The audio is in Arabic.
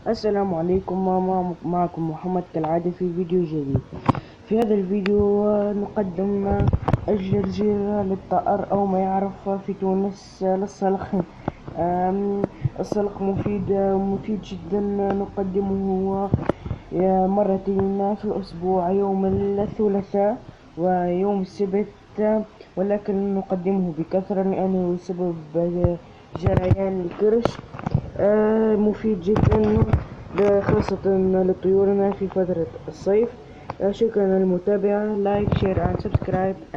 السلام عليكم، معكم محمد كالعادة في فيديو جديد. في هذا الفيديو نقدم الجرجير للطائر أو ما يعرف في تونس للسلخ. السلخ مفيد جدا. نقدمه مرتين في الأسبوع، يوم الثلاثاء ويوم السبت، ولكن نقدمه بكثرة لأنه يسبب جريان الكرش. مفيد جدا خاصة لطيورنا في فترة الصيف. شكرا للمتابعة. لايك شير and subscribe.